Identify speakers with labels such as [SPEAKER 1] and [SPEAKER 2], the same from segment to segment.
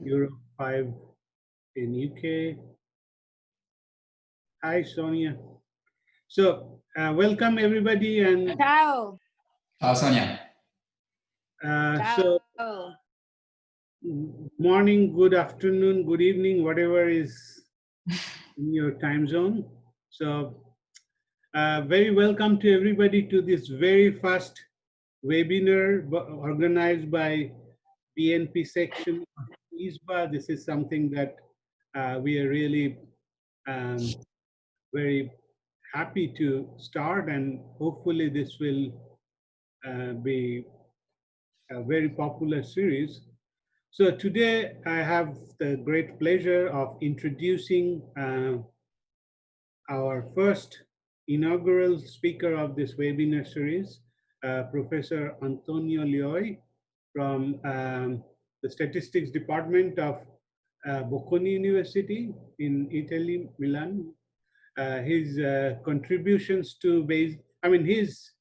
[SPEAKER 1] Europe 5 in UK. Hi, Sonia. So, welcome everybody, and
[SPEAKER 2] Ciao.
[SPEAKER 3] Ciao Sonia.
[SPEAKER 1] So
[SPEAKER 2] Ciao.
[SPEAKER 1] morning, good afternoon, good evening, whatever is in your time zone. So, very welcome to everybody to this very first webinar organized by BNP section of ISBA. This is something that we are really very happy to start, and hopefully this will be a very popular series. So today I have the great pleasure of introducing our first inaugural speaker of this webinar series, Professor Antonio Lijoi from the Statistics Department of Bocconi University in Italy, Milan. His contributions to he's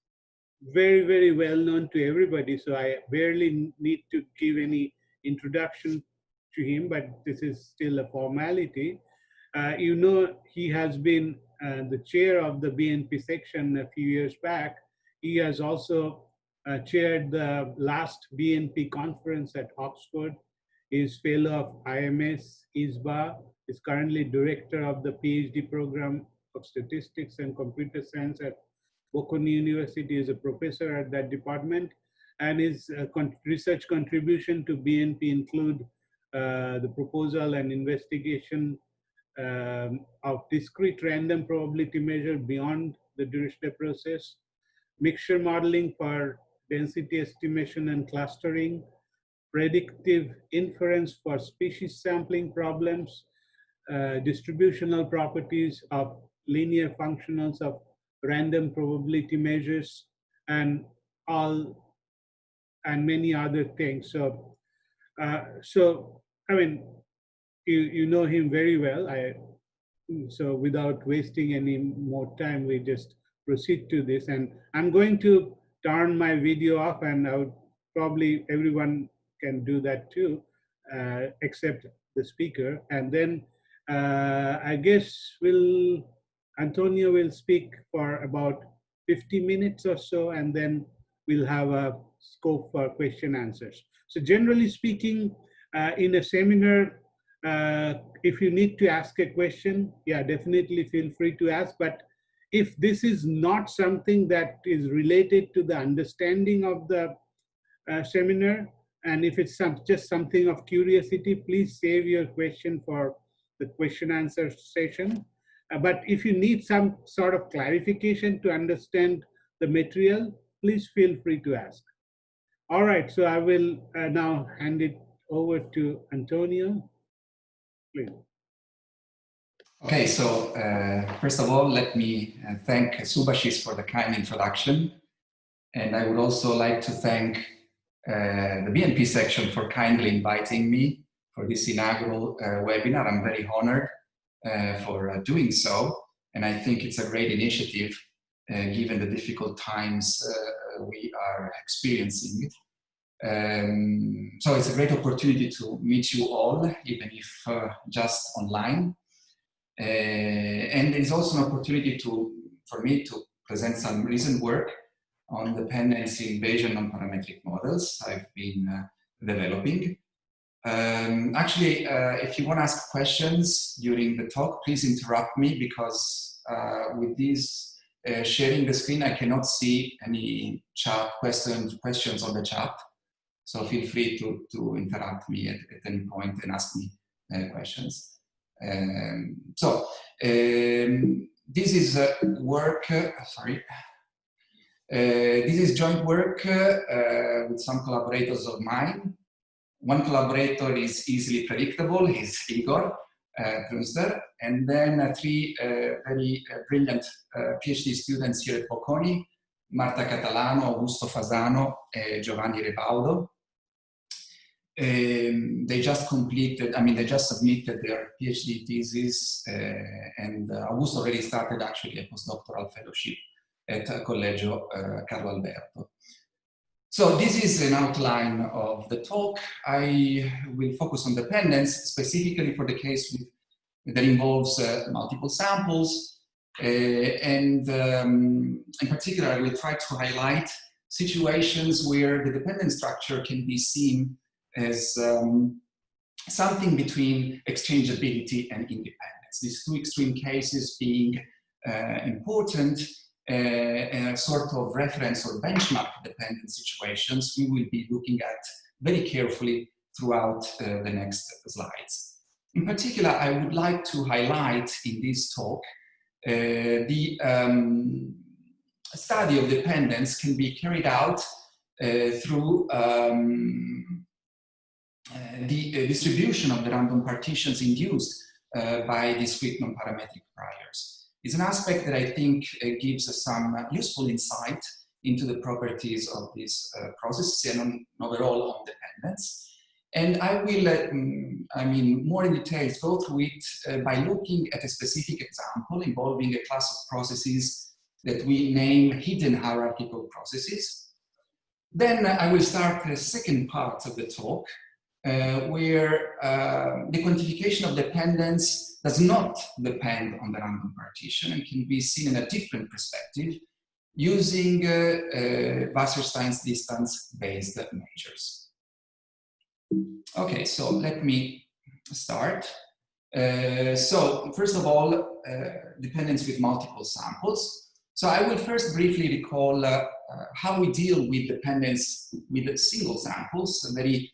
[SPEAKER 1] very, very well known to everybody, so I barely need to give any introduction to him, but this is still a formality. You know, he has been the chair of the BNP section a few years back. He has also chaired the last BNP conference at Oxford. He is fellow of IMS, ISBA, is currently director of the PhD program of statistics and computer science at Bocconi University, is a professor at that department, and his research contribution to BNP include the proposal and investigation of discrete random probability measure beyond the Dirichlet process, mixture modeling for density estimation and clustering, predictive inference for species sampling problems, distributional properties of linear functionals of random probability measures, and many other things. So, I mean, you know him very well. So without wasting any more time, we just proceed to this. And I'm going to turn my video off, and I would probably everyone can do that too, except the speaker. And then I guess Antonio will speak for about 50 minutes or so, and then we'll have a scope for question answers. So generally speaking, in a seminar, if you need to ask a question, yeah, definitely feel free to ask. But if this is not something that is related to the understanding of the seminar, and if it's just something of curiosity, please save your question for the question answer session. But if you need some sort of clarification to understand the material, please feel free to ask. All right, so I will now hand it over to Antonio. Please.
[SPEAKER 3] Okay, so first of all, let me thank Subhashis for the kind introduction. And I would also like to thank the BNP section for kindly inviting me for this inaugural webinar. I'm very honored for doing so. And I think it's a great initiative given the difficult times we are experiencing. So it's a great opportunity to meet you all, even if just online. And it's also an opportunity for me to present some recent work on dependency Bayesian nonparametric models I've been developing. Actually, if you want to ask questions during the talk, please interrupt me, because with this sharing the screen, I cannot see any chat questions on the chat. So feel free to interrupt me at any point and ask me questions. This is work, this is joint work with some collaborators of mine. One collaborator is easily predictable, he's Igor Brunster, and then three very brilliant PhD students here at Bocconi, Marta Catalano, Augusto Fasano, and Giovanni Rebaudo. They just submitted their PhD thesis, and Augusto already started actually a postdoctoral fellowship at Collegio Carlo Alberto. So this is an outline of the talk. I will focus on dependence, specifically for the case that involves multiple samples. In particular, I will try to highlight situations where the dependent structure can be seen as something between exchangeability and independence. These two extreme cases being important, sort of reference or benchmark dependent situations we will be looking at very carefully throughout the next slides. In particular, I would like to highlight in this talk the study of dependence can be carried out through the distribution of the random partitions induced by discrete nonparametric priors. It's an aspect that I think gives us some useful insight into the properties of this process and overall on dependence. And I will, more in details, go through it by looking at a specific example involving a class of processes that we name hidden hierarchical processes. Then I will start the second part of the talk, where the quantification of dependence does not depend on the random partition and can be seen in a different perspective using Wasserstein's distance-based measures. Okay, so let me start. So first of all, dependence with multiple samples. So I will first briefly recall how we deal with dependence with single samples, a very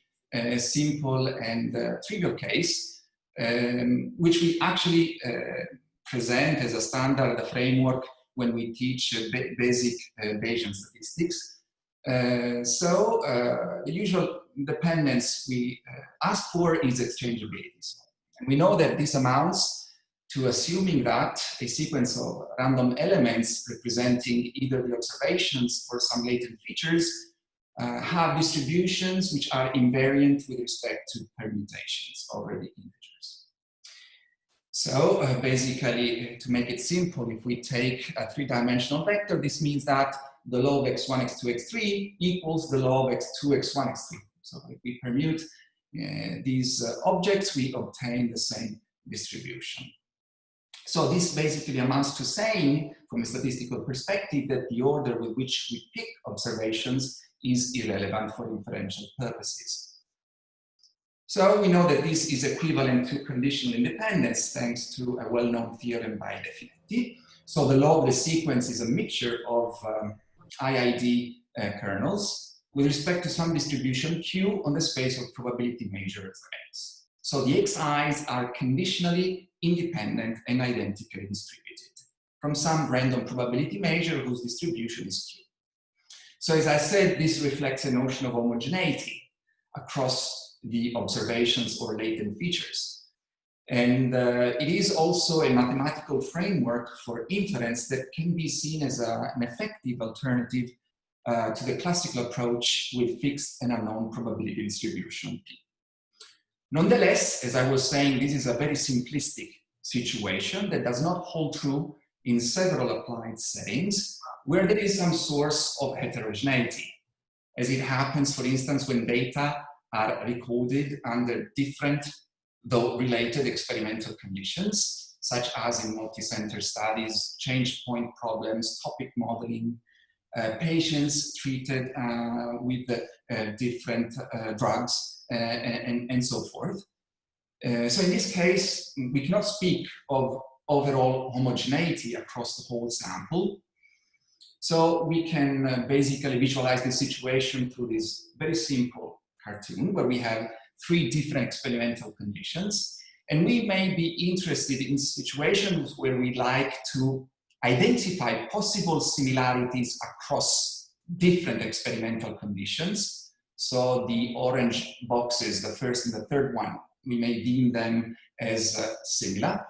[SPEAKER 3] simple and trivial case, which we actually present as a standard framework when we teach basic Bayesian statistics. The usual dependence we ask for is exchangeability. And we know that this amounts to assuming that a sequence of random elements representing either the observations or some latent features have distributions which are invariant with respect to permutations over the integers. So basically, to make it simple, if we take a three-dimensional vector, this means that the log x1, x2, x3 equals the log x2, x1, x3. So if we permute these objects, we obtain the same distribution. So this basically amounts to saying, from a statistical perspective, that the order with which we pick observations is irrelevant for inferential purposes. So we know that this is equivalent to conditional independence thanks to a well-known theorem by Definetti. So the law of the sequence is a mixture of IID kernels with respect to some distribution Q on the space of probability measures X. So the Xi's are conditionally independent and identically distributed from some random probability measure whose distribution is Q. So as I said, this reflects a notion of homogeneity across the observations or latent features. And it is also a mathematical framework for inference that can be seen as an effective alternative to the classical approach with fixed and unknown probability distribution P. Nonetheless, as I was saying, this is a very simplistic situation that does not hold true in several applied settings where there is some source of heterogeneity, as it happens, for instance, when data are recorded under different, though related experimental conditions, such as in multi-center studies, change point problems, topic modeling, patients treated with different drugs, and so forth. So in this case, we cannot speak of overall homogeneity across the whole sample. So we can basically visualize the situation through this very simple cartoon where we have three different experimental conditions. And we may be interested in situations where we like to identify possible similarities across different experimental conditions. So the orange boxes, the first and the third one, we may deem them as similar,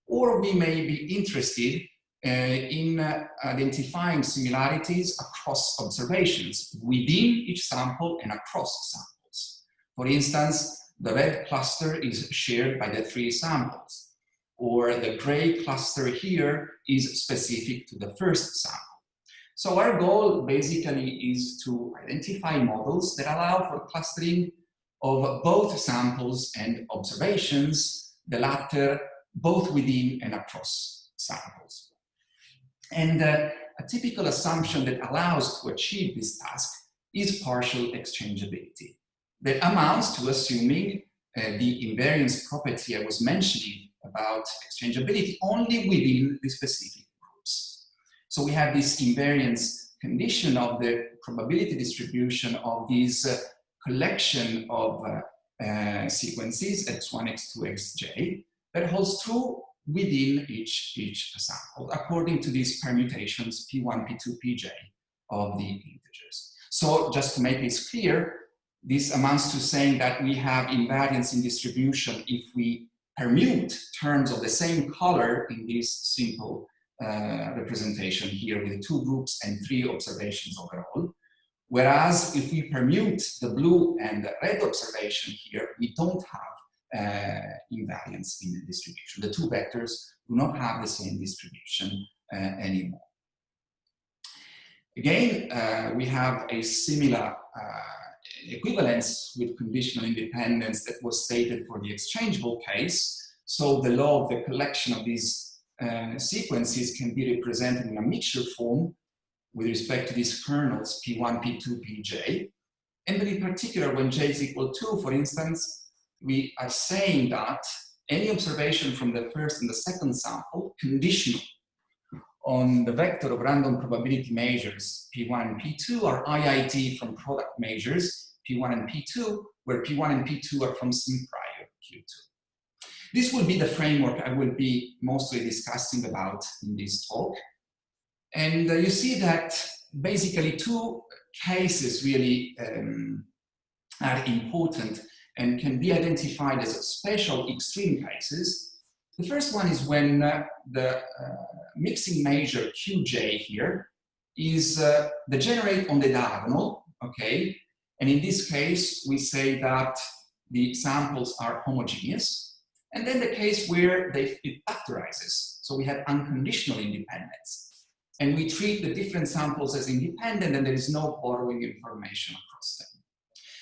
[SPEAKER 3] or we may be interested in identifying similarities across observations within each sample and across samples. For instance, the red cluster is shared by the three samples, or the gray cluster here is specific to the first sample. So our goal basically is to identify models that allow for clustering of both samples and observations, the latter both within and across samples. And a typical assumption that allows to achieve this task is partial exchangeability. That amounts to assuming the invariance property I was mentioning about exchangeability only within the specific groups. So we have this invariance condition of the probability distribution of this collection of sequences x1, x2, xj that holds true within each sample according to these permutations p1, p2, pj of the integers. So just to make this clear, this amounts to saying that we have invariance in distribution if we permute terms of the same color in this simple representation here with 2 groups and 3 observations overall. Whereas if we permute the blue and the red observation here, we don't have invariance in the distribution. The 2 vectors do not have the same distribution anymore. Again, we have a similar equivalence with conditional independence that was stated for the exchangeable case. So the law of the collection of these sequences can be represented in a mixture form with respect to these kernels p1, p2, pj. And then in particular, when j is equal to, for instance, we are saying that any observation from the first and the second sample, conditional on the vector of random probability measures p1 and p2, are IID from product measures p1 and p2, where p1 and p2 are from some prior q2. This will be the framework I will be mostly discussing about in this talk. And you see that basically 2 cases really are important and can be identified as special extreme cases. The first one is when the mixing measure qj here is degenerate on the diagonal, okay? And in this case, we say that the samples are homogeneous. And then the case where it factorizes. So we have unconditional independence. And we treat the different samples as independent and there is no borrowing information across them.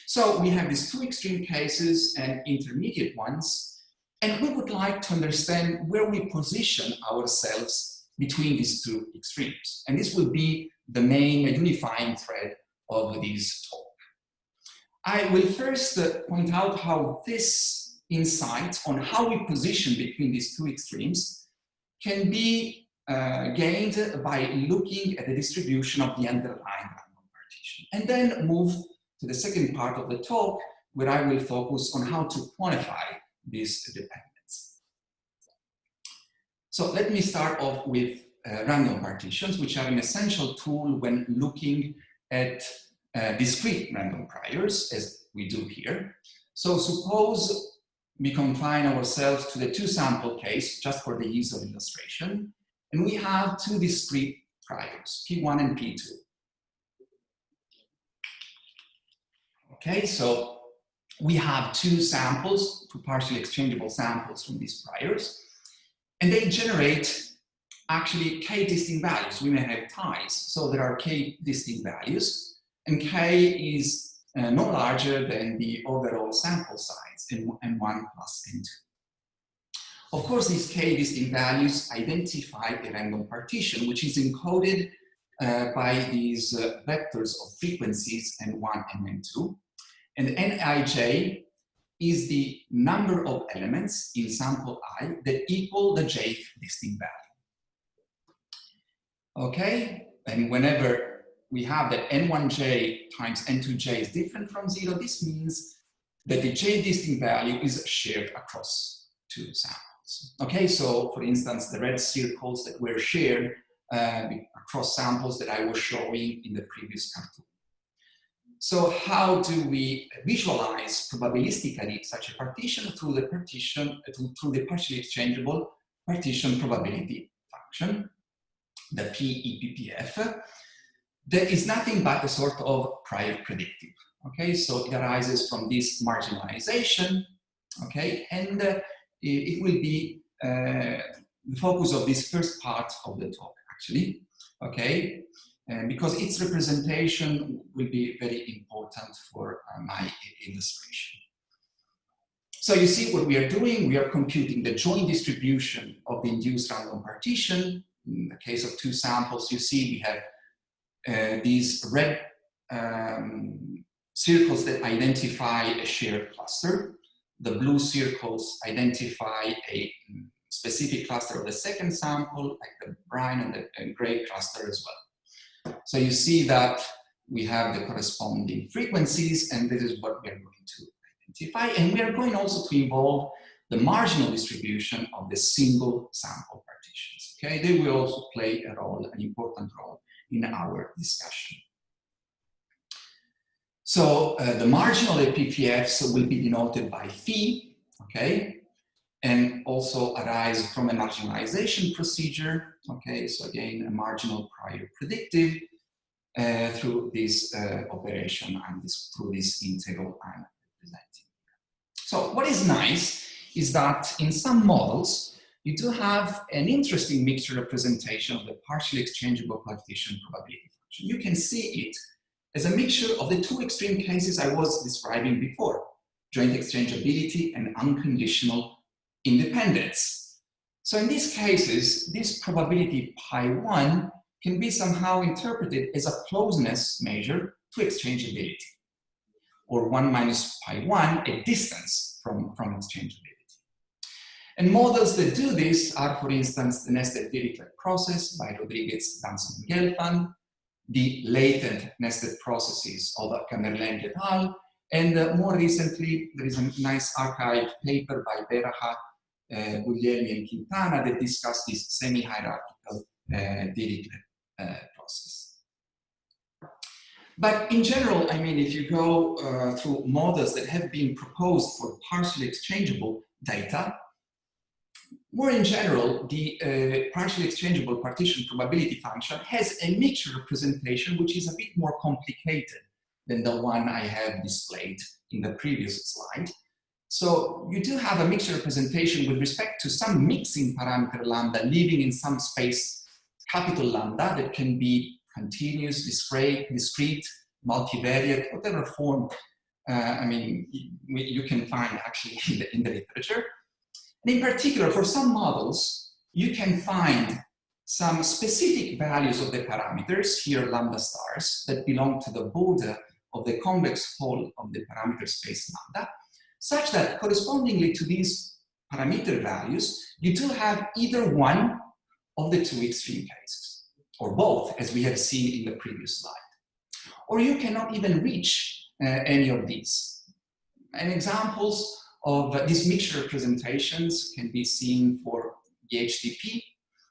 [SPEAKER 3] So we have these 2 extreme cases and intermediate ones. And we would like to understand where we position ourselves between these 2 extremes. And this will be the main unifying thread of this talk. I will first point out how this insight on how we position between these 2 extremes can be gained by looking at the distribution of the underlying random partition. And then move to the second part of the talk, where I will focus on how to quantify this dependence. So let me start off with random partitions, which are an essential tool when looking at discrete random priors, as we do here. So suppose we confine ourselves to the 2 sample case, just for the ease of illustration, and we have 2 discrete priors, p1 and p2. Okay, so we have 2 samples, 2 partially exchangeable samples from these priors, and they generate actually k distinct values. We may have ties, so there are k distinct values, and k is no larger than the overall sample size, n1 plus n2. Of course, these k distinct values identify a random partition, which is encoded by these vectors of frequencies n1 and n2. And nij is the number of elements in sample I that equal the jth distinct value. Okay, and whenever we have that n1j times n2j is different from 0, this means that the j distinct value is shared across 2 samples. Okay, so for instance, the red circles that were shared across samples that I was showing in the previous cartoon. So how do we visualize probabilistically such a partition? Through the partially exchangeable partition probability function, the PEPPF. That is nothing but a sort of prior predictive. Okay, so it arises from this marginalization. Okay, and it will be the focus of this first part of the talk, actually. Okay, because its representation will be very important for my illustration. So you see what we are doing. We are computing the joint distribution of the induced random partition. In the case of two samples, you see we have these red circles that identify a shared cluster. The blue circles identify a specific cluster of the second sample, like the brown and the gray cluster as well. So you see that we have the corresponding frequencies, and this is what we are going to identify. And we are going also to involve the marginal distribution of the single sample partitions. Okay, they will also play a role, an important role in our discussion. So the marginal PEPPFs will be denoted by phi, okay, and also arise from a marginalization procedure, okay, so again, a marginal prior predictive through this operation and through this integral I'm representing. So what is nice is that in some models, you do have an interesting mixture representation of the partially exchangeable partition probability function. You can see it as a mixture of the two extreme cases I was describing before, joint exchangeability and unconditional independence. So in these cases, this probability pi1 can be somehow interpreted as a closeness measure to exchangeability, or 1 minus pi1, a distance from exchangeability. And models that do this are, for instance, the nested Dirichlet process by Rodriguez, Danson, and Gelfand, the latent nested processes of Kamerleng et al., and more recently, there is a nice archive paper by Beraha, Guglielmi, and Quintana that discuss this semi-hierarchical Dirichlet process. But in general, I mean, if you go through models that have been proposed for partially exchangeable data, more in general, the partially exchangeable partition probability function has a mixture representation which is a bit more complicated than the one I have displayed in the previous slide. So you do have a mixture representation with respect to some mixing parameter lambda living in some space capital lambda that can be continuous, discrete, multivariate, whatever form I mean you can find actually in the literature. And in particular, for some models, you can find some specific values of the parameters, here lambda stars, that belong to the border of the convex hull of the parameter space lambda, such that correspondingly to these parameter values, you do have either one of the two extreme cases, or both, as we have seen in the previous slide. Or you cannot even reach any of these. And examples of these mixture representations can be seen for HHDP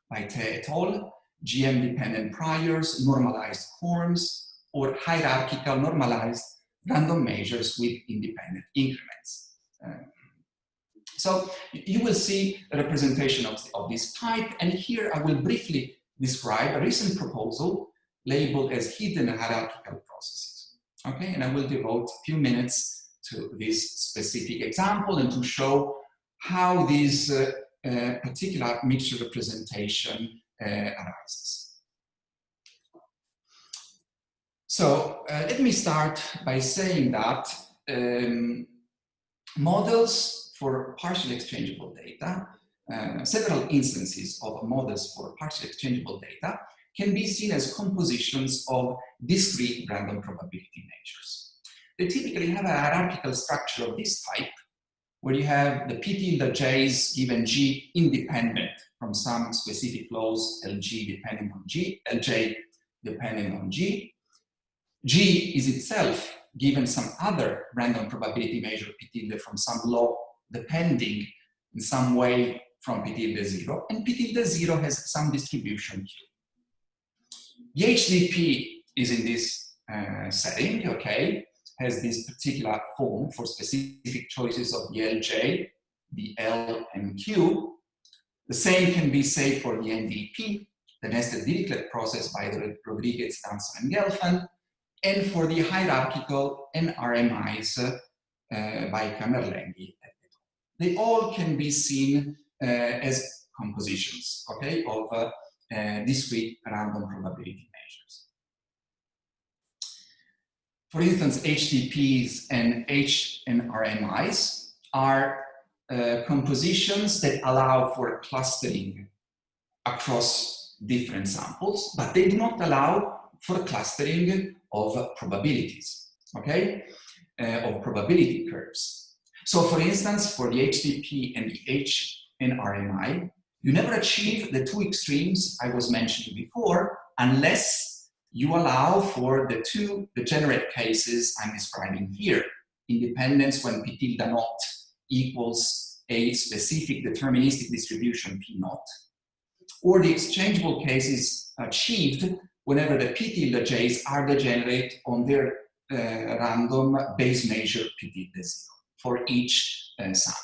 [SPEAKER 3] by Te et al., GM-dependent priors, normalized forms, or hierarchical normalized random measures with independent increments. So you will see a representation of this type, and here I will briefly describe a recent proposal labeled as hidden hierarchical processes. Okay, and I will devote a few minutes to this specific example and to show how this particular mixture representation arises. So let me start by saying that models for partially exchangeable data, several instances of models for partially exchangeable data can be seen as compositions of discrete random probability measures. They typically have a hierarchical structure of this type, where you have the P tilde j's given G independent from some specific laws, LG depending on G, LJ depending on G. G is itself given some other random probability measure P tilde from some law depending in some way from P tilde 0, and P tilde 0 has some distribution Q. The HDP is in this setting, okay, has this particular form for specific choices of the LJ, the L, and Q. The same can be said for the NDP, the nested Dirichlet process by Rodriguez, Danson, and Gelfand, and for the hierarchical NRMIs by Kamerleng. They all can be seen as compositions, okay, of discrete random probability measures. for instance, HDPs and HNRMIs are compositions that allow for clustering across different samples, but they do not allow for clustering of probabilities, okay, of probability curves. So for instance, for the HDP and the HNRMI, you never achieve the two extremes I was mentioning before unless you allow for the two degenerate cases I'm describing here. Independence when P tilde naught equals a specific deterministic distribution P naught, or the exchangeable case is achieved whenever the P tilde j's are degenerate on their random base measure P tilde 0 for each sample.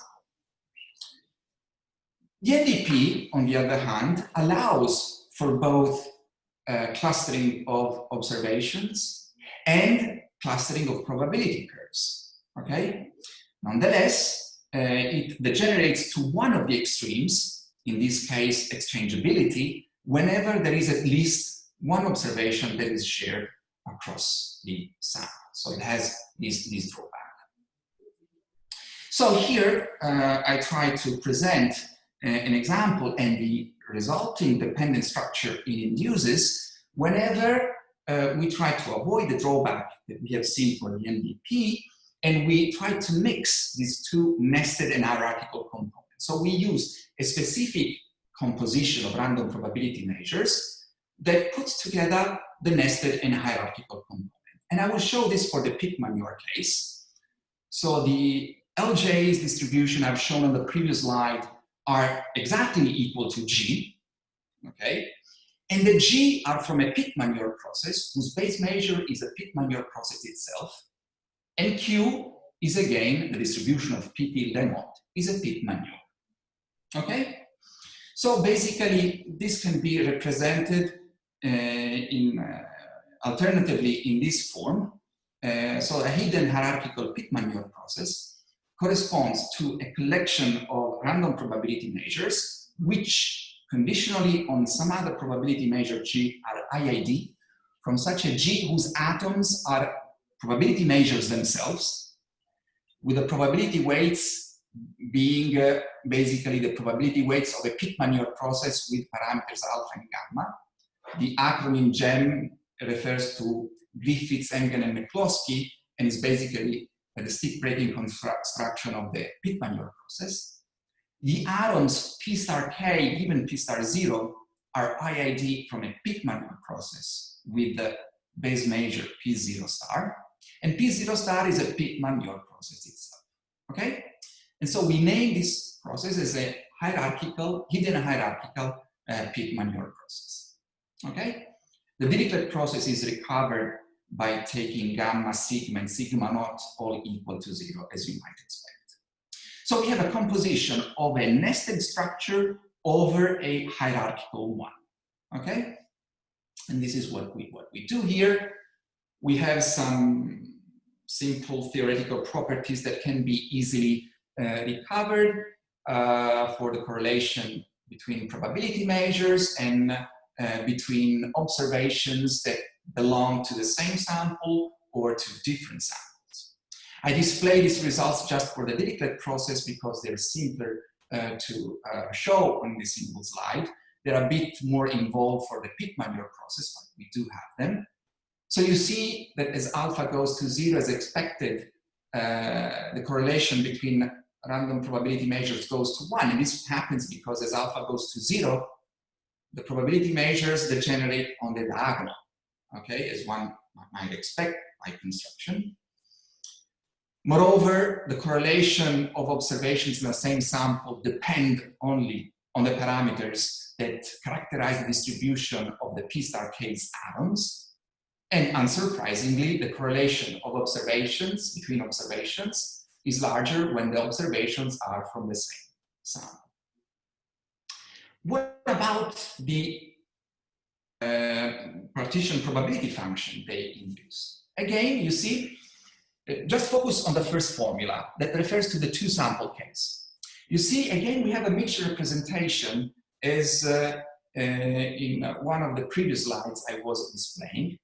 [SPEAKER 3] The NDP, on the other hand, allows for both clustering of observations and clustering of probability curves, okay? Nonetheless, it degenerates to one of the extremes, in this case, exchangeability, whenever there is at least one observation that is shared across the sample. So it has this drawback. So here, I try to present an example and the resulting dependent structure it induces whenever we try to avoid the drawback that we have seen for the NDP, and we try to mix these two nested and hierarchical components. So we use a specific composition of random probability measures that puts together the nested and hierarchical component. And I will show this for the Pitt-Manure case. So the LJ's distribution I've shown on the previous slide are exactly equal to G, okay? And the G are from a Pitt-Manure process whose base measure is a Pitt-Manure process itself. And Q is again the distribution of P tilde naught is a Pitt-Manure, okay? So basically, this can be represented alternatively in this form. So a hidden hierarchical Pitt-Manure process corresponds to a collection of random probability measures, which conditionally on some other probability measure G are IID, from such a G whose atoms are probability measures themselves, with the probability weights being basically the probability weights of a Pitt-Manure process with parameters alpha and gamma. The acronym GEM refers to Griffith, Engen, and McCloskey, and is basically the stick breaking construction of the Pitt-Manure process. The atoms P star K, given P star 0, are IID from a Pitt-Manure process with the base measure P0 star. And P0 star is a Pitt-Manure process itself, okay? And so we name this process as a hierarchical, hidden hierarchical Pitt-Manure process, okay? The Dirichlet process is recovered by taking gamma, sigma, and sigma naught all equal to 0, as you might expect. So we have a composition of a nested structure over a hierarchical one, okay? And this is what we do here. We have some simple theoretical properties that can be easily recovered for the correlation between probability measures and between observations that belong to the same sample or to different samples. I display these results just for the Dirichlet process because they're simpler to show on this single slide. They're a bit more involved for the Pitt-Manure process, but we do have them. So you see that as alpha goes to 0 as expected, the correlation between random probability measures goes to 1. And this happens because as alpha goes to 0, the probability measures degenerate on the diagonal, okay, as one might expect by construction. Moreover, the correlation of observations in the same sample depend only on the parameters that characterize the distribution of the P star K's atoms. And unsurprisingly, the correlation of observations between observations is larger when the observations are from the same sample. What about the partition probability function they induce? Again, you see, just focus on the first formula that refers to the two sample case. You see, again, we have a mixture representation as in one of the previous slides I was displaying.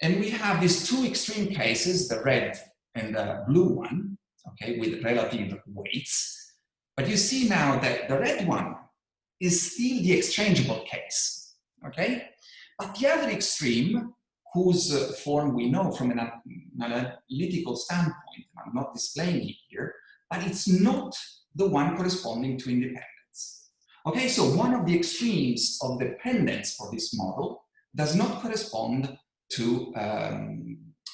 [SPEAKER 3] And we have these two extreme cases, the red and the blue one, okay, with relative weights. But you see now that the red one is still the exchangeable case, okay? But the other extreme, whose form we know from an analytical standpoint, I'm not displaying it here, but it's not the one corresponding to independence. Okay, so one of the extremes of dependence for this model does not correspond to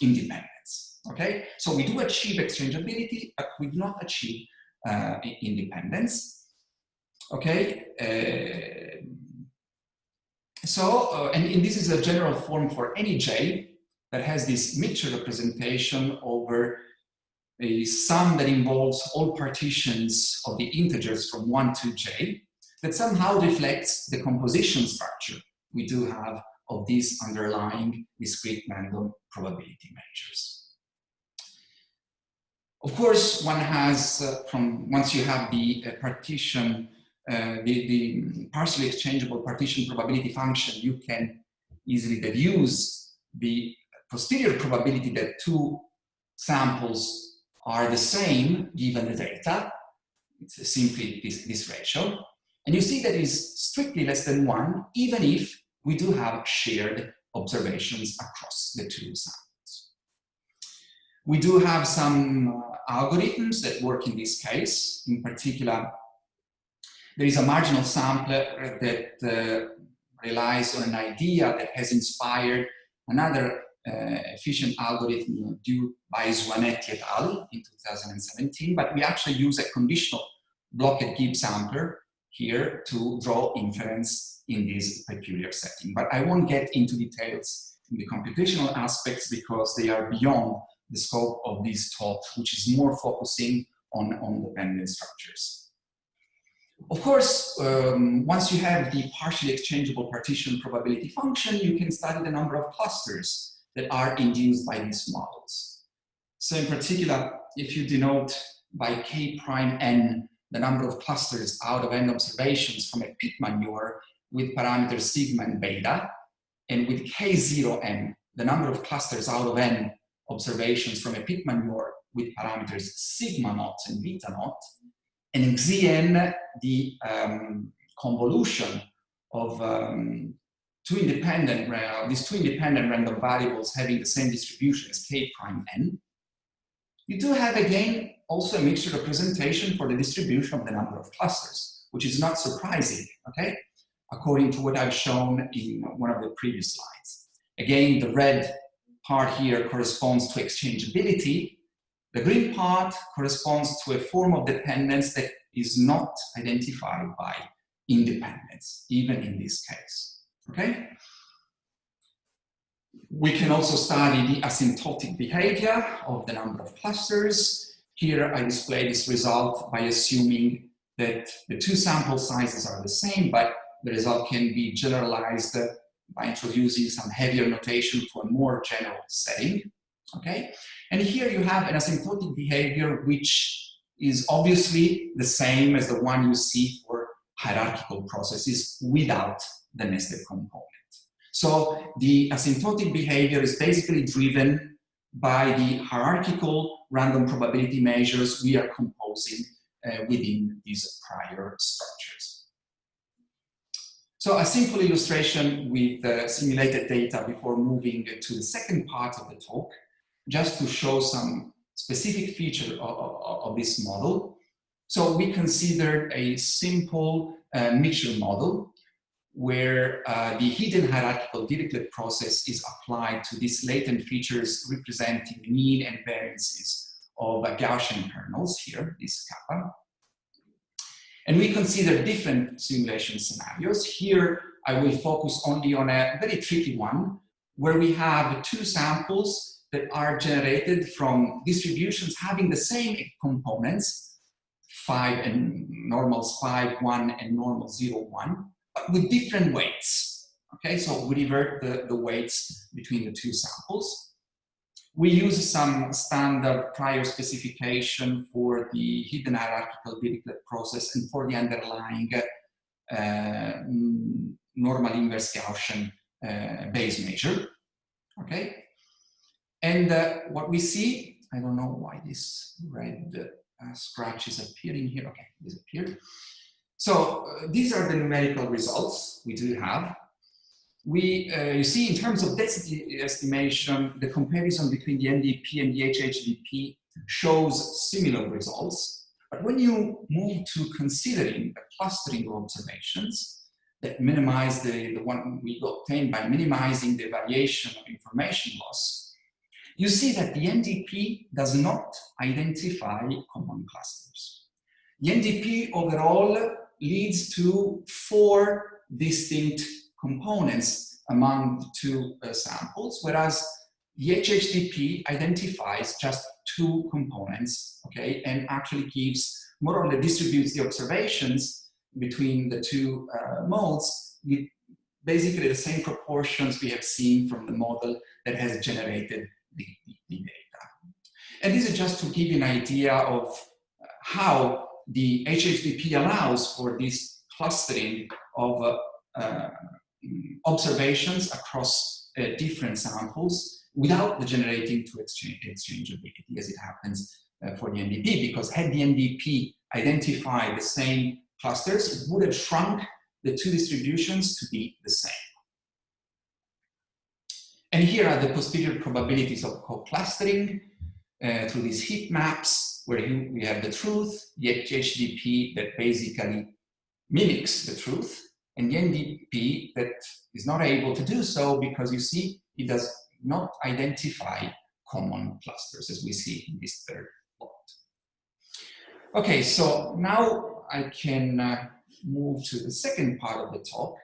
[SPEAKER 3] independence. Okay, so we do achieve exchangeability, but we do not achieve independence. Okay, and this is a general form for any J that has this mixture representation over a sum that involves all partitions of the integers from 1 to J that somehow reflects the composition structure we do have of these underlying discrete random probability measures. Of course, one has, once you have the partition, the partially exchangeable partition probability function, you can easily deduce the posterior probability that two samples are the same given the data. It's simply this ratio. And you see that is strictly less than 1, even if we do have shared observations across the two samples. We do have some algorithms that work in this case. In particular, there is a marginal sampler that relies on an idea that has inspired another efficient algorithm due by Zwanetti et al. In 2017, but we actually use a conditional Blockett-Gibbs sampler here to draw inference in this peculiar setting. But I won't get into details in the computational aspects because they are beyond the scope of this talk, which is more focusing on dependent structures. Of course, once you have the partially exchangeable partition probability function, you can study the number of clusters that are induced by these models. So in particular, if you denote by K prime n the number of clusters out of n observations from a pit manure with parameters sigma and beta, and with K0n the number of clusters out of n observations from a pit manure with parameters sigma naught and beta naught, and in Xn the convolution of these two independent random variables having the same distribution as K prime n, you do have again also a mixture representation for the distribution of the number of clusters, which is not surprising, okay? According to what I've shown in one of the previous slides. Again, the red part here corresponds to exchangeability. The green part corresponds to a form of dependence that is not identified by independence, even in this case, okay? We can also study the asymptotic behavior of the number of clusters. Here I display this result by assuming that the two sample sizes are the same, but the result can be generalized by introducing some heavier notation to a more general setting, okay? And here you have an asymptotic behavior which is obviously the same as the one you see for hierarchical processes without the nested component. So the asymptotic behavior is basically driven by the hierarchical random probability measures we are composing within these prior structures. So a simple illustration with simulated data before moving to the second part of the talk, just to show some specific feature of this model. So we considered a simple mixture model where the hidden hierarchical Dirichlet process is applied to these latent features representing mean and variances of Gaussian kernels here, this kappa. And we consider different simulation scenarios. Here, I will focus only on a very tricky one, where we have two samples that are generated from distributions having the same components, 5 and normals 5, 1, and normal 0, 1, but with different weights. Okay, so we revert the weights between the two samples. We use some standard prior specification for the hidden hierarchical Dirichlet process and for the underlying normal inverse Gaussian base measure. Okay, And what we see, I don't know why this red scratch is appearing here. Okay, it disappeared. So these are the numerical results we do have. You see, in terms of density estimation, the comparison between the NDP and the HHDP shows similar results. But when you move to considering the clustering of observations that minimize the one we obtained by minimizing the variation of information loss, you see that the NDP does not identify common clusters. The NDP overall leads to 4 distinct components among the 2 samples, whereas the HHDP identifies just 2 components, okay, and actually gives, more or less distributes the observations between the 2 modes with basically the same proportions we have seen from the model that has generated the data. And this is just to give you an idea of how the HHDP allows for this clustering of observations across different samples without generating to exchangeability as it happens for the NDP, because had the NDP identified the same clusters, it would have shrunk the 2 distributions to be the same. And here are the posterior probabilities of co-clustering through these heat maps, where we have the truth, the HHDP that basically mimics the truth, and the NDP that is not able to do so because you see it does not identify common clusters, as we see in this 3rd plot. Okay, so now I can move to the second part of the talk,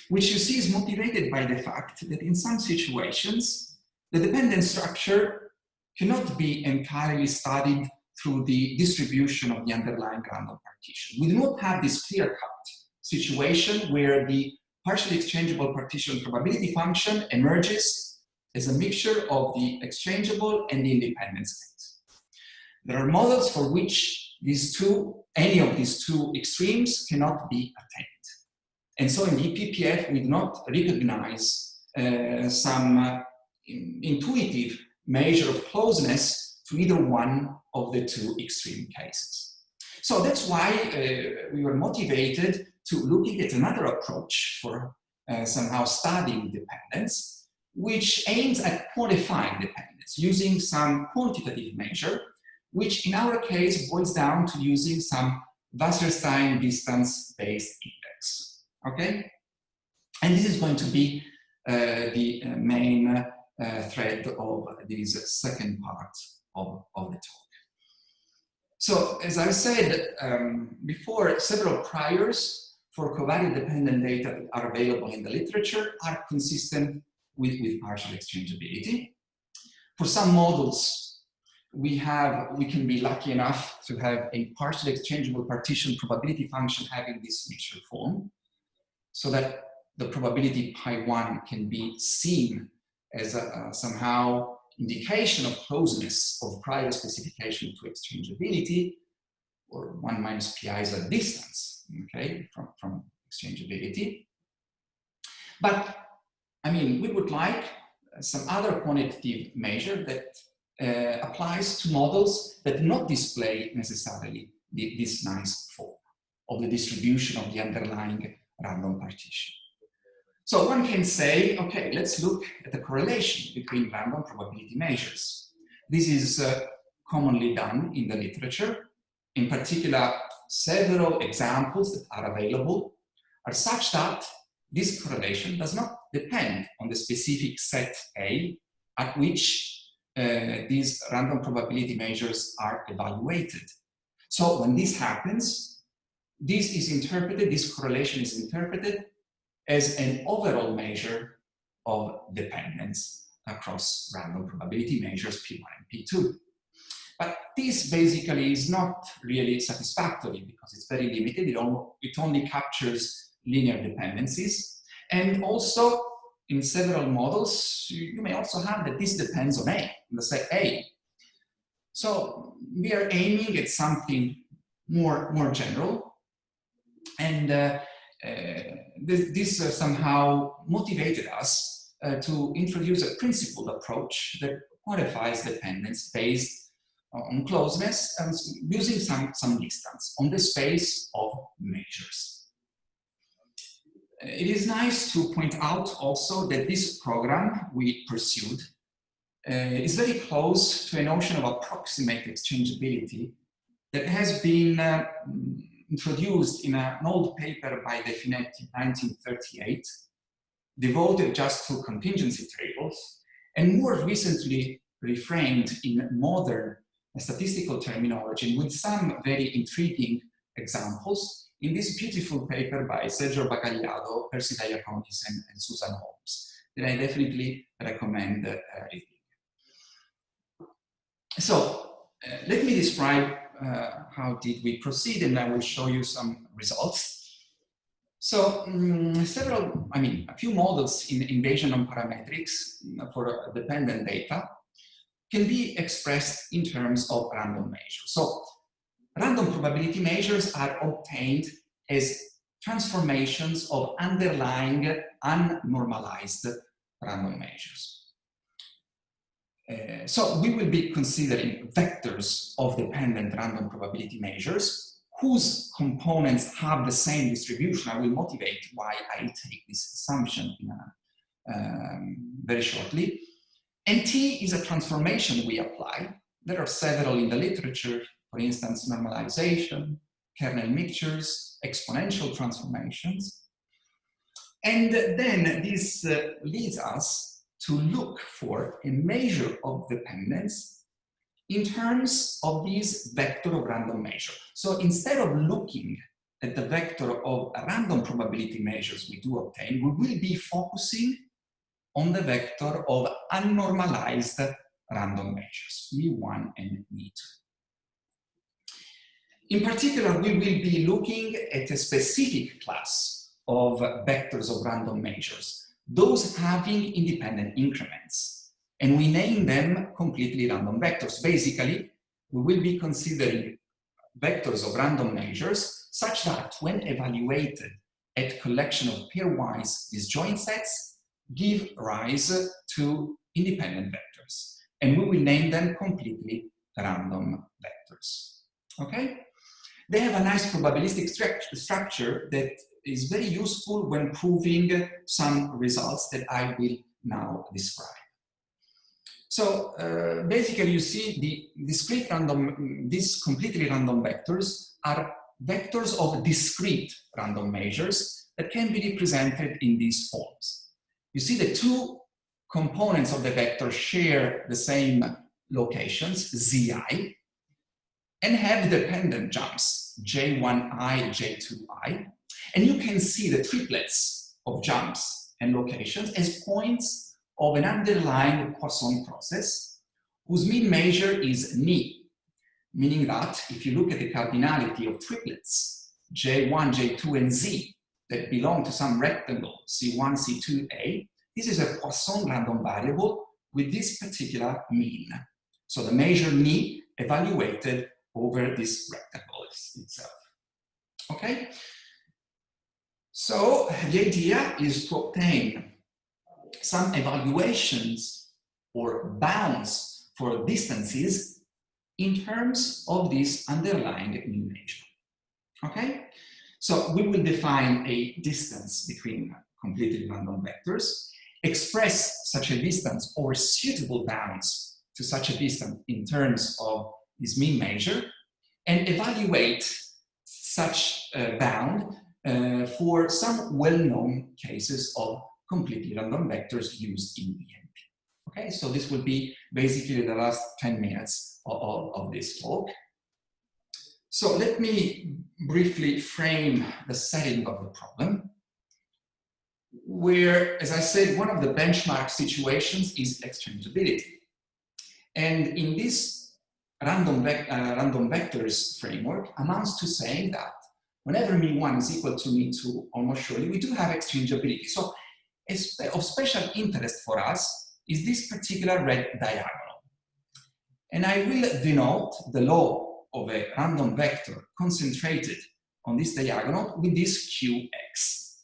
[SPEAKER 3] which you see is motivated by the fact that in some situations, the dependent structure cannot be entirely studied through the distribution of the underlying random partition. We do not have this clear-cut situation where the partially exchangeable partition probability function emerges as a mixture of the exchangeable and the independent states. There are models for which any of these 2 extremes cannot be attained. And so in the PEPPF, we do not recognize some intuitive measure of closeness to either one of the 2 extreme cases. So that's why we were motivated to looking at another approach for somehow studying dependence, which aims at quantifying dependence using some quantitative measure, which in our case boils down to using some Wasserstein distance-based index. Okay? And this is going to be the main thread of this second part of the talk. So, as I said before, several priors for covariate dependent data that are available in the literature are consistent with partial exchangeability. For some models, we can be lucky enough to have a partially exchangeable partition probability function having this mixture form, so that the probability pi1 can be seen as a somehow indication of closeness of prior specification to exchangeability, or 1 minus pi is a distance, okay, from exchangeability. But I mean, we would like some other quantitative measure that applies to models that do not display necessarily this nice form of the distribution of the underlying random partition. So one can say, okay, let's look at the correlation between random probability measures. This is commonly done in the literature. In particular, several examples that are available are such that this correlation does not depend on the specific set A at which these random probability measures are evaluated. So when this happens, this correlation is interpreted as an overall measure of dependence across random probability measures P1 and P2. But this basically is not really satisfactory because it's very limited. It only captures linear dependencies. And also, in several models, you may also have that this depends on A, the set A. So we are aiming at something more general. And this somehow motivated us to introduce a principled approach that modifies dependence based on closeness and using some distance on the space of measures. It is nice to point out also that this program we pursued is very close to a notion of approximate exchangeability that has been introduced in an old paper by Definetti in 1938, devoted just to contingency tables, and more recently reframed in modern statistical terminology with some very intriguing examples in this beautiful paper by Sergio Bagagliado, Percy Diaconis, and Susan Holmes, that I definitely recommend reading. So let me describe how did we proceed, and I will show you some results. So a few models in Bayesian nonparametrics for dependent data can be expressed in terms of random measures. So random probability measures are obtained as transformations of underlying unnormalized random measures. So we will be considering vectors of dependent random probability measures whose components have the same distribution. I will motivate why I take this assumption very shortly. And T is a transformation we apply. There are several in the literature, for instance, normalization, kernel mixtures, exponential transformations. And then this leads us to look for a measure of dependence in terms of these vector of random measure. So instead of looking at the vector of random probability measures we do obtain, we will be focusing on the vector of unnormalized random measures, μ1 and μ2. In particular, we will be looking at a specific class of vectors of random measures, those having independent increments, and we name them completely random vectors. Basically, we will be considering vectors of random measures such that when evaluated at collection of pairwise disjoint sets, give rise to independent vectors, and we will name them completely random vectors. Okay? They have a nice probabilistic structure that is very useful when proving some results that I will now describe. So basically you see the discrete random, these completely random vectors are vectors of discrete random measures that can be represented in these forms. You see the two components of the vector share the same locations, zi, and have dependent jumps, j1i, j2i. And you can see the triplets of jumps and locations as points of an underlying Poisson process whose mean measure is ni, meaning that if you look at the cardinality of triplets, j1, j2, and z, that belong to some rectangle, c1, c2, a, this is a Poisson random variable with this particular mean. So the measure ni evaluated over this rectangle itself. Okay? So the idea is to obtain some evaluations or bounds for distances in terms of this underlying mean measure. Okay? So we will define a distance between completely random vectors, express such a distance or suitable bounds to such a distance in terms of this mean measure, and evaluate such a bound for some well-known cases of completely random vectors used in BNP. Okay, so this will be basically the last 10 minutes of this talk. So let me briefly frame the setting of the problem, where, as I said, one of the benchmark situations is exchangeability. And in this random vectors framework amounts to saying that whenever μ1 is equal to μ2, almost surely, we do have exchangeability. So of special interest for us is this particular red diagonal. And I will denote the law of a random vector concentrated on this diagonal with this qx.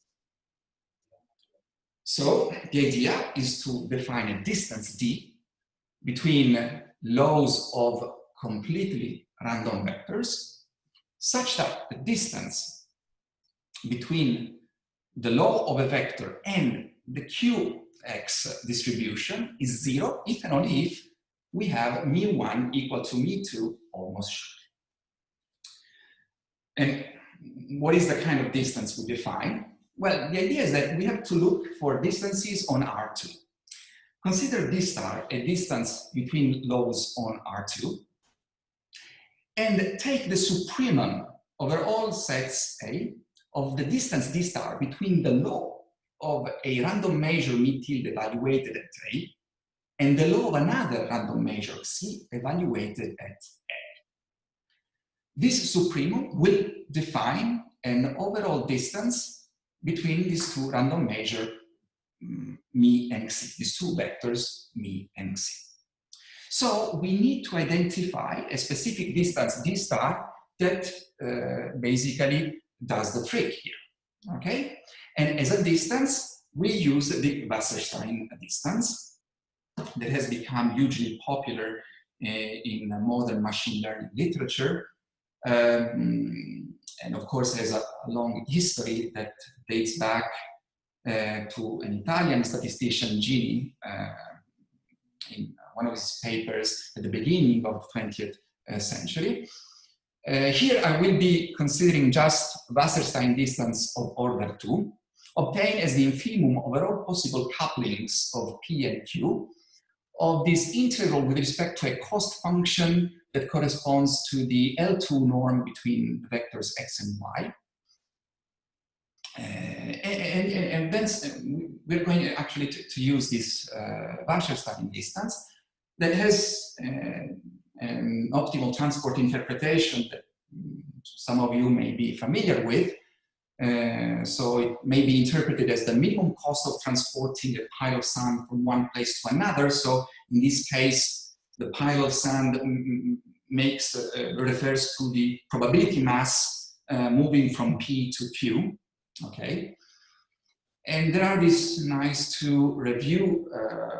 [SPEAKER 3] So the idea is to define a distance d between laws of completely random vectors, such that the distance between the law of a vector and the QX distribution is 0 if and only if we have μ1 equal to μ2 almost surely. And what is the kind of distance we define? Well, the idea is that we have to look for distances on R2. Consider d star a distance between laws on R2, and take the supremum over all sets A of the distance d star between the law of a random measure μ tilde evaluated at A and the law of another random measure C evaluated at A. This supremum will define an overall distance between these two random measures μ and C, these two vectors μ and C. So we need to identify a specific distance d star that basically does the trick here, okay? And as a distance, we use the Wasserstein distance that has become hugely popular in modern machine learning literature, and of course has a long history that dates back to an Italian statistician, Gini, in one of his papers at the beginning of the 20th century. Here I will be considering just Wasserstein distance of order 2, obtained as the infimum over all possible couplings of P and Q of this integral with respect to a cost function that corresponds to the L2 norm between the vectors x and y. And then we're going actually to use this Wasserstein distance that has an optimal transport interpretation that some of you may be familiar with. So it may be interpreted as the minimum cost of transporting a pile of sand from one place to another. So in this case, the pile of sand refers to the probability mass moving from P to Q. Okay, and there are these nice two review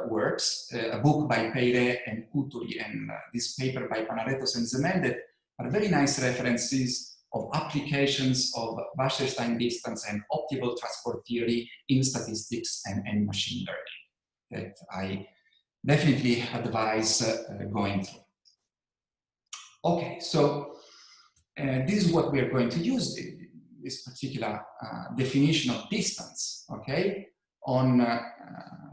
[SPEAKER 3] works, a book by Peire and Couturi, and this paper by Panaretos and Zemel that are very nice references of applications of Wasserstein distance and optimal transport theory in statistics and machine learning that I definitely advise going through. Okay, so this is what we are going to use, this particular definition of distance, okay, on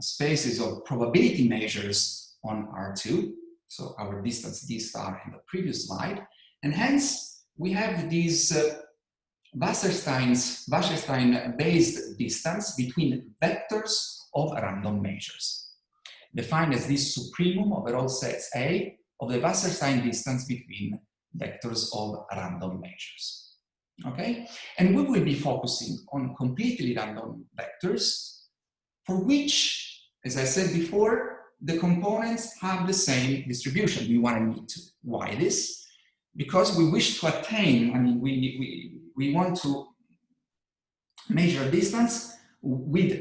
[SPEAKER 3] spaces of probability measures on R2, so our distance d star in the previous slide, and hence we have these Wasserstein-based distance between vectors of random measures, defined as this supremum over all sets A of the Wasserstein distance between vectors of random measures. Okay, and we will be focusing on completely random vectors for which, as I said before, the components have the same distribution, v1 and v2. Why this? Because we wish to attain, I mean, we want to measure distance with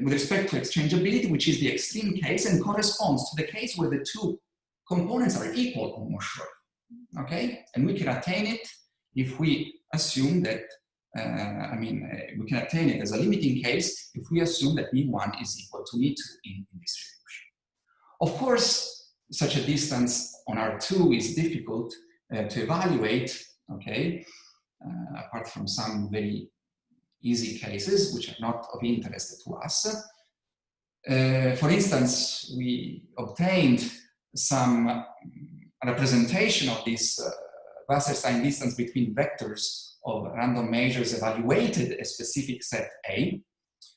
[SPEAKER 3] respect to exchangeability, which is the extreme case and corresponds to the case where the two components are equal almost surely. Okay, and we can attain it if we assume that, we can attain it as a limiting case if we assume that v1 is equal to v2 in distribution. Of course, such a distance on R2 is difficult to evaluate, okay, apart from some very easy cases which are not of interest to us. For instance, we obtained some representation of this Wasserstein distance between vectors of random measures evaluated a specific set A,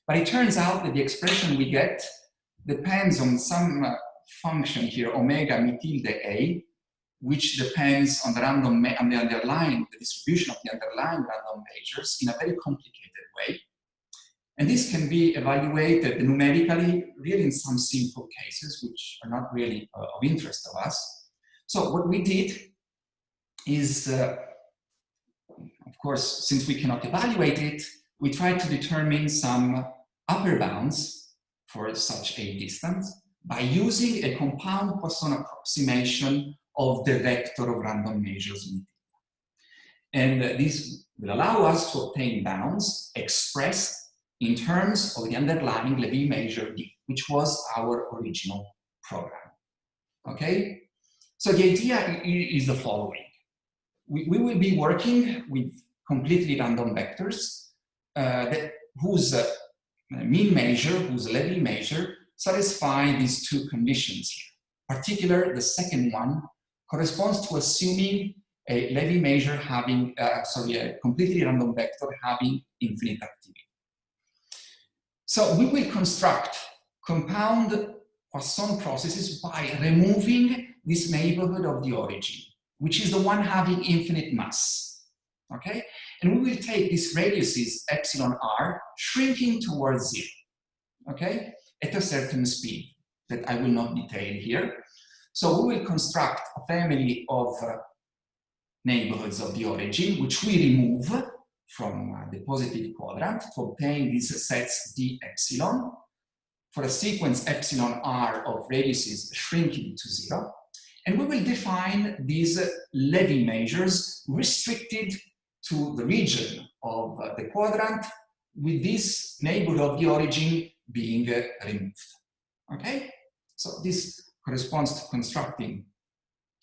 [SPEAKER 3] but it turns out that the expression we get depends on some function here, omega mi tilde A, which depends on the the distribution of the underlying random measures in a very complicated way. And this can be evaluated numerically, really in some simple cases, which are not really of interest to us. So what we did is, of course, since we cannot evaluate it, we tried to determine some upper bounds for such a distance by using a compound Poisson approximation of the vector of random measures. And this will allow us to obtain bounds expressed in terms of the underlying Levy measure D, which was our original program. Okay? So the idea is the following. We will be working with completely random vectors whose mean measure, whose Levy measure satisfy these two conditions here. Particularly, the second one corresponds to assuming a Levy measure having, a completely random vector having infinite activity. So we will construct compound Poisson processes by removing this neighborhood of the origin, which is the one having infinite mass. Okay? And we will take these radiuses epsilon r shrinking towards 0. Okay? At a certain speed that I will not detail here. So we will construct a family of neighborhoods of the origin, which we remove from the positive quadrant to obtain these sets d epsilon for a sequence epsilon r of radiuses shrinking to 0. And we will define these Levy measures restricted to the region of the quadrant with this neighborhood of the origin being removed. Okay? So this corresponds to constructing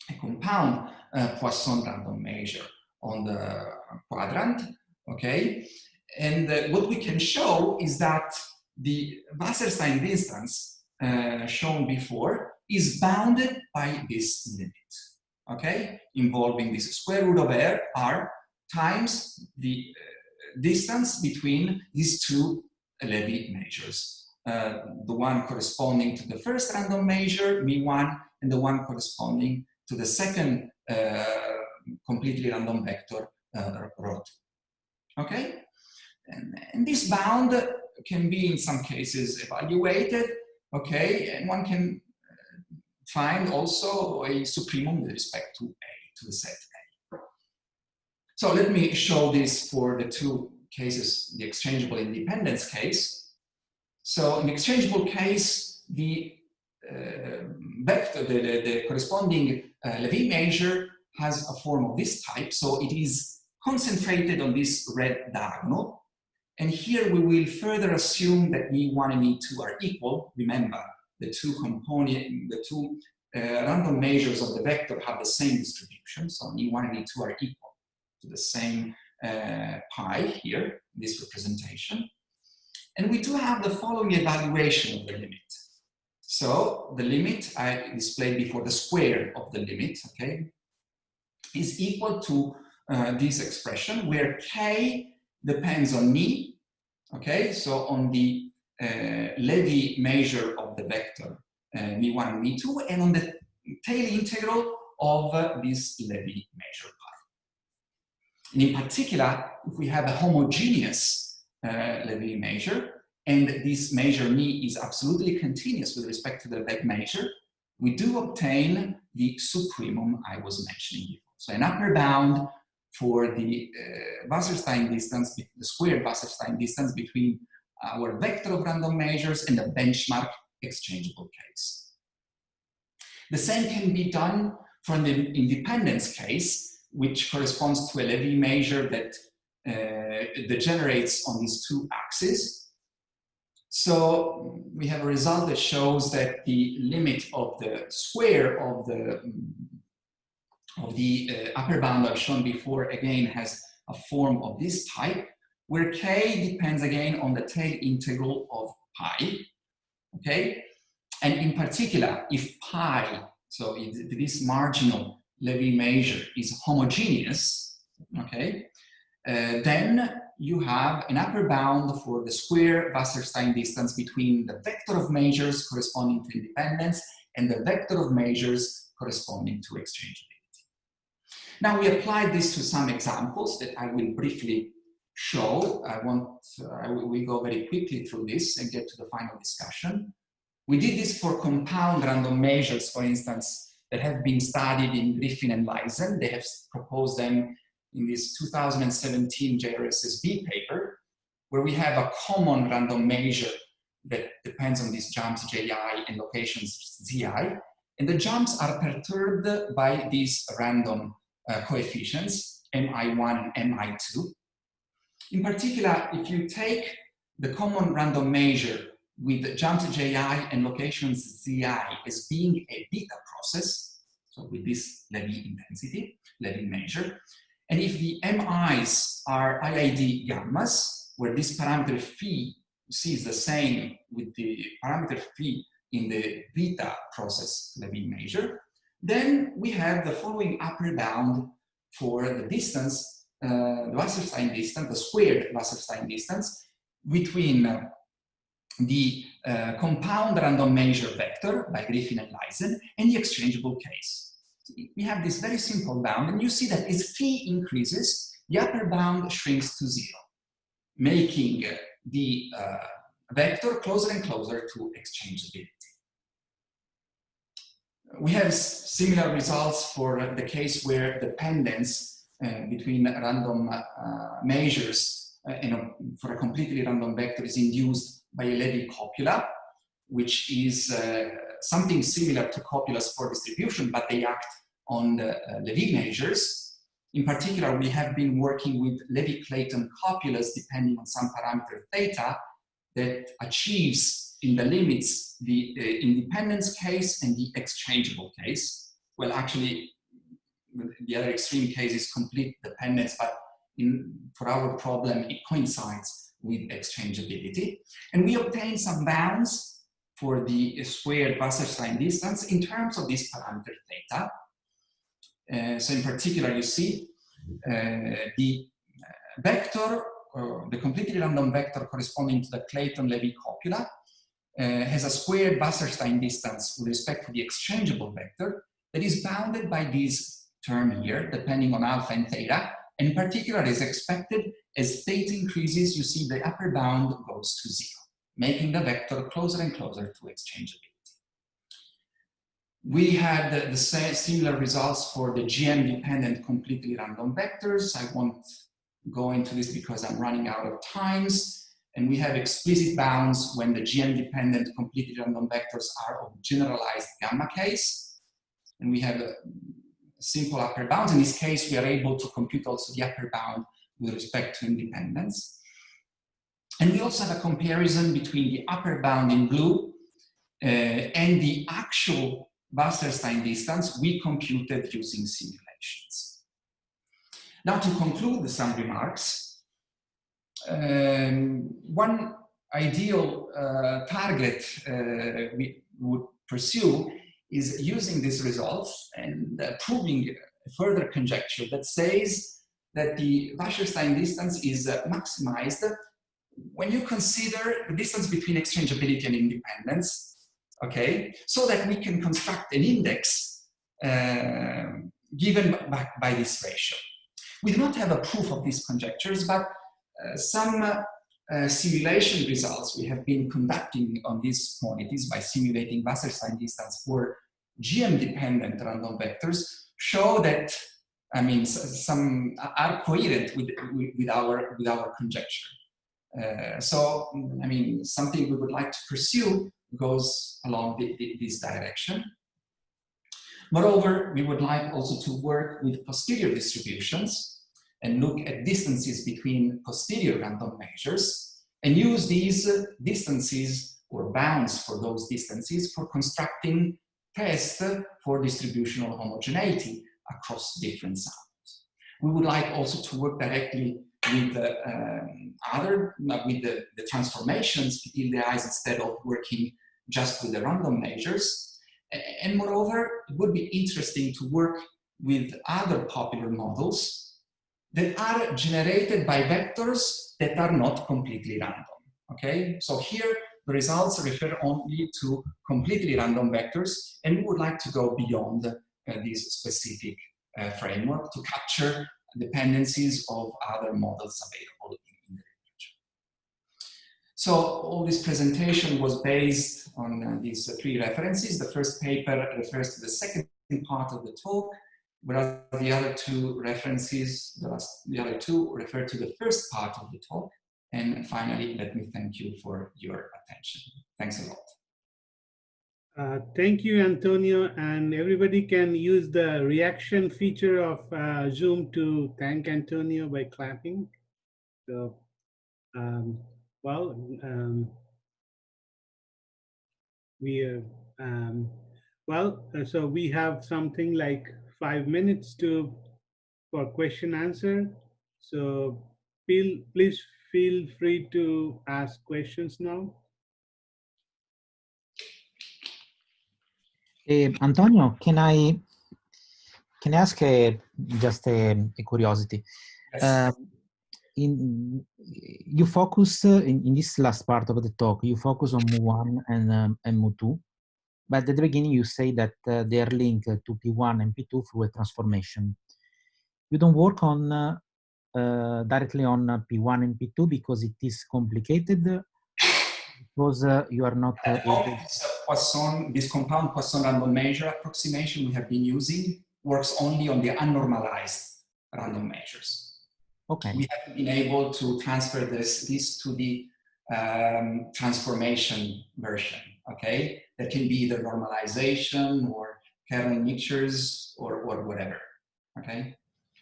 [SPEAKER 3] a compound Poisson random measure on the quadrant. Okay? And what we can show is that the Wasserstein distance shown before is bounded by this limit, okay, involving this square root of r times the distance between these two Levy measures, the one corresponding to the first random measure, μ1, and the one corresponding to the second completely random vector, ρ2. Okay, and this bound can be in some cases evaluated. Okay, and one can find also a supremum with respect to A, to the set A. So let me show this for the two cases, the exchangeable independence case. So in the exchangeable case, the vector, the corresponding Levy measure has a form of this type. So it is concentrated on this red diagonal. And here we will further assume that μ1 and μ2 are equal. Remember, the two random measures of the vector have the same distribution. So μ1 and μ2 are equal to the same pi here, this representation. And we do have the following evaluation of the limit. So the limit I displayed before, the square of the limit, okay, is equal to this expression where k depends on me, okay, so on the Levy measure of the vector μ1 and μ2, and on the tail integral of this Levy measure pi. And in particular, if we have a homogeneous Levy measure, and this measure μ is absolutely continuous with respect to the Levy measure, we do obtain the supremum I was mentioning before. So an upper bound for the Wasserstein distance, the squared Wasserstein distance between our vector of random measures and the benchmark exchangeable case. The same can be done for the independence case, which corresponds to a Levy measure that degenerates on these two axes. So we have a result that shows that the limit of the square of the upper bound I've shown before again has a form of this type, where k depends again on the tail integral of pi, okay? And in particular, if pi, so if this marginal Levy measure is homogeneous, okay, then you have an upper bound for the square Wasserstein distance between the vector of measures corresponding to independence and the vector of measures corresponding to exchangeability. Now we applied this to some examples that I will briefly show. We go very quickly through this and get to the final discussion. We did this for compound random measures, for instance, that have been studied in Griffin and Leisen. They have proposed them in this 2017 JRSSB paper, where we have a common random measure that depends on these jumps ji and locations zi, and the jumps are perturbed by these random coefficients, mi1 and mi2. In particular, if you take the common random measure with jumps ji and locations zi as being a beta process, so with this Levy intensity, Levy measure, and if the mi's are IID gammas, where this parameter phi, you see, is the same with the parameter phi in the beta process Levy measure, then we have the following upper bound for the distance, the Wasserstein distance, the squared Wasserstein distance between the compound random measure vector by Griffin and Leisen and the exchangeable case. We have this very simple bound, and you see that as phi increases, the upper bound shrinks to 0, making the vector closer and closer to exchangeability. We have similar results for the case where dependence between random measures for a completely random vector is induced by a Levy copula, which is something similar to copulas for distribution, but they act on the Levy measures. In particular, we have been working with Levy-Clayton copulas depending on some parameter theta that achieves in the limits the independence case and the exchangeable case. Well, actually, the other extreme case is complete dependence, but for our problem, it coincides with exchangeability. And we obtain some bounds for the squared Wasserstein distance in terms of this parameter theta. So in particular, you see the vector, the completely random vector corresponding to the Clayton-Levy copula has a squared Wasserstein distance with respect to the exchangeable vector that is bounded by this term here, depending on alpha and theta. And in particular, is expected as theta increases, you see the upper bound goes to 0, making the vector closer and closer to exchangeability. We had the similar results for the GM-dependent completely random vectors. I won't go into this because I'm running out of times. And we have explicit bounds when the GM-dependent completely random vectors are of generalized gamma case. And we have simple upper bounds. In this case, we are able to compute also the upper bound with respect to independence. And we also have a comparison between the upper bound in blue and the actual Wasserstein distance we computed using simulations. Now, to conclude some remarks, one ideal target we would pursue is using these results and proving a further conjecture that says that the Wasserstein distance is maximized when you consider the distance between exchangeability and independence, okay, so that we can construct an index given by this ratio. We do not have a proof of these conjectures, but some simulation results we have been conducting on these quantities by simulating Wasserstein distance for GM-dependent random vectors show that, I mean, some are coherent with our conjecture. So, I mean, something we would like to pursue goes along this direction. Moreover, we would like also to work with posterior distributions and look at distances between posterior random measures and use these distances or bounds for those distances for constructing tests for distributional homogeneity across different samples. We would like also to work directly with the transformations between the eyes instead of working just with the random measures. And moreover, it would be interesting to work with other popular models that are generated by vectors that are not completely random, okay? So here, the results refer only to completely random vectors, and we would like to go beyond this specific framework to capture dependencies of other models available in the literature. So all this presentation was based on these three references. The first paper refers to the second part of the talk, whereas the other two references, the other two refer to the first part of the talk. And finally, let me thank you for your attention. Thanks a lot.
[SPEAKER 1] Thank you, Antonio. And everybody can use the reaction feature of Zoom to thank Antonio by clapping. So, so we have something like 5 minutes for question answer. So please feel free to ask questions now.
[SPEAKER 2] Antonio, can I ask just a curiosity?
[SPEAKER 3] Yes.
[SPEAKER 2] You focus in this last part of the talk, you focus on Mu1 and Mu2, but at the beginning you say that they are linked to P1 and P2 through a transformation. You don't work on directly on P1 and P2 because it is complicated, because you are not able.
[SPEAKER 3] This compound Poisson random measure approximation we have been using works only on the unnormalized random measures.
[SPEAKER 2] Okay.
[SPEAKER 3] We haven't been able to transfer this to the transformation version, okay? That can be either normalization or kernel mixtures or whatever, okay?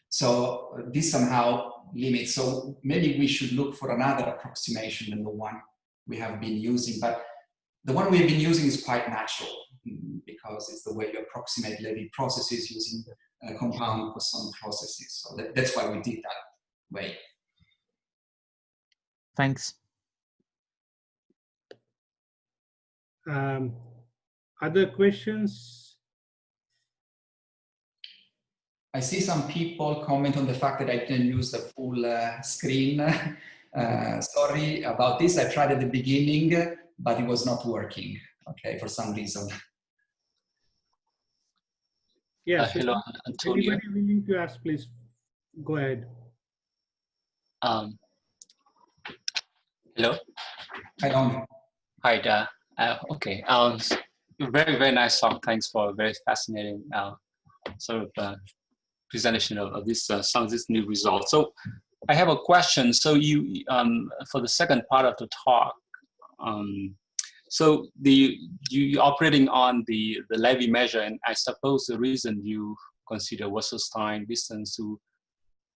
[SPEAKER 3] So this somehow limits, so maybe we should look for another approximation than the one we have been using, but the one we have been using is quite natural because it's the way you approximate Levy processes using compound Poisson processes. So that's why we did that way.
[SPEAKER 2] Thanks.
[SPEAKER 1] Other questions?
[SPEAKER 3] I see some people comment on the fact that I didn't use the full screen. Sorry about this. I tried at the beginning, but it was not working, okay, for some reason.
[SPEAKER 1] Yes.
[SPEAKER 4] Hello, Antonio.
[SPEAKER 1] Anybody willing to ask, please go ahead.
[SPEAKER 4] Hello. Hi. Okay. Very, very nice talk. Thanks for a very fascinating sort of presentation of this some of these new results. So I have a question. So you for the second part of the talk, so you operating on the Levy measure, and I suppose the reason you consider Wasserstein distance to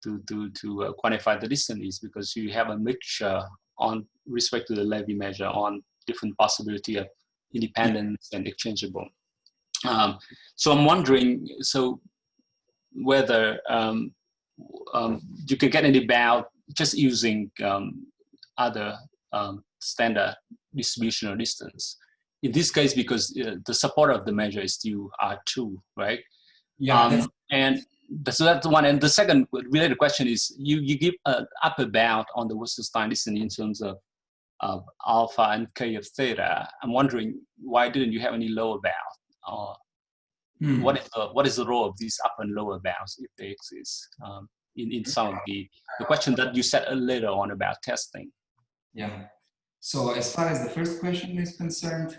[SPEAKER 4] quantify the distance is because you have a mixture on respect to the Levy measure on different possibility of independence and exchangeable. So I'm wondering, so whether you can get any about just using other standard distributional distance. In this case, because the support of the measure is still R2, right?
[SPEAKER 3] Yeah.
[SPEAKER 4] So that's one. And the second related question is, you give an upper bound on the Wasserstein distance in terms of alpha and k of theta. I'm wondering, why didn't you have any lower bound? What is the role of these upper and lower bounds if they exist in some of the question that you said later on about testing?
[SPEAKER 3] Yeah. So as far as the first question is concerned,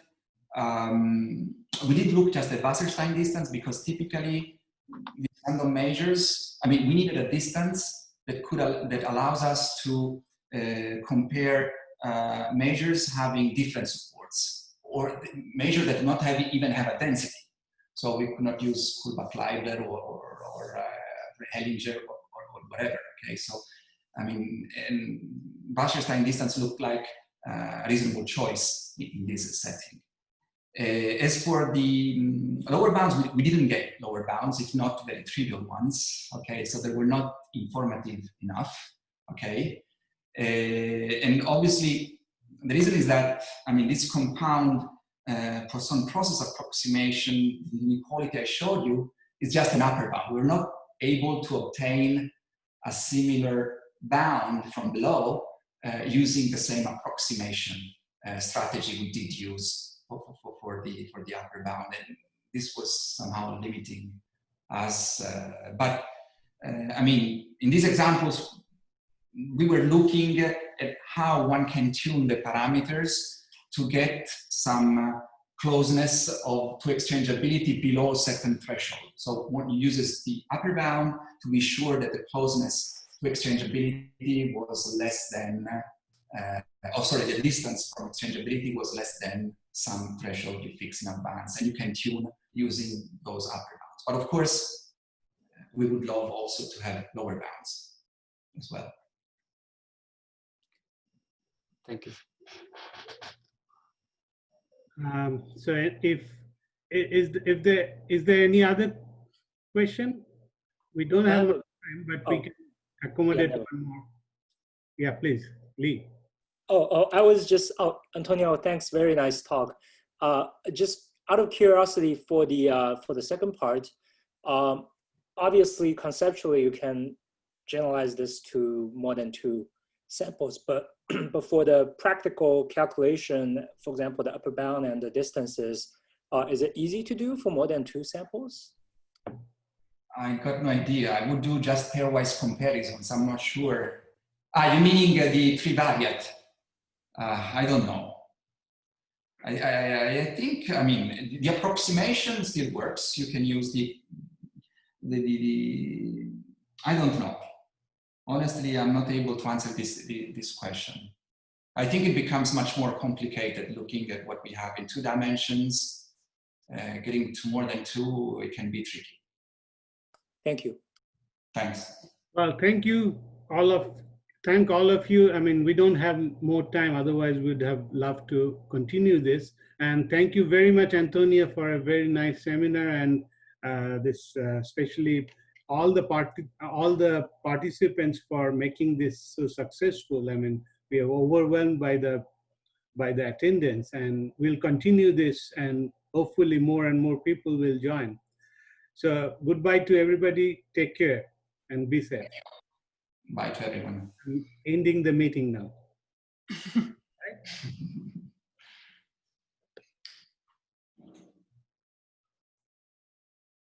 [SPEAKER 3] we did look just at Wasserstein distance because typically these random measures, I mean, we needed a distance that allows us to compare measures having different supports or measures that do not even have a density. So we could not use Kullback-Leibler or Hellinger or whatever. Okay, so I mean, and Wasserstein distance looked like a reasonable choice in this setting. As for the lower bounds, we didn't get lower bounds, if not very trivial ones. Okay, so they were not informative enough. Okay, and obviously the reason is that, I mean, this compound Poisson process approximation, the inequality I showed you, is just an upper bound. We're not able to obtain a similar bound from below using the same approximation strategy we did use for the upper bound, and this was somehow limiting us. But I mean, in these examples, we were looking at how one can tune the parameters to get some closeness to exchangeability below a certain threshold. So one uses the upper bound to be sure that the closeness to exchangeability was less than the distance from exchangeability was less than some threshold you fix in advance, and you can tune using those upper bounds. But of course, we would love also to have lower bounds as well.
[SPEAKER 4] Thank you.
[SPEAKER 1] So if there any other question? We don't have much time, but we can accommodate one more. Yeah, please, Lee.
[SPEAKER 5] I was just, Antonio, thanks, very nice talk. Just out of curiosity for the second part, obviously conceptually you can generalize this to more than 2 samples, but for the practical calculation, for example, the upper bound and the distances, is it easy to do for more than 2 samples?
[SPEAKER 3] I got no idea. I would do just pairwise comparisons. I'm not sure. You meaning the trivariate? I don't know. I think, I mean, the approximation still works. You can use the I don't know. Honestly, I'm not able to answer this question. I think it becomes much more complicated looking at what we have in 2 dimensions. Getting to more than 2, it can be tricky.
[SPEAKER 5] Thank you.
[SPEAKER 3] Thanks.
[SPEAKER 1] Well, thank you thank all of you. I mean, we don't have more time, otherwise we'd have loved to continue this. And thank you very much, Antonio, for a very nice seminar, and especially all the participants for making this so successful. I mean, we are overwhelmed by the attendance, and we'll continue this, and hopefully more and more people will join. So goodbye to everybody. Take care and be safe.
[SPEAKER 3] Bye to everyone.
[SPEAKER 1] I'm ending the meeting now. Right?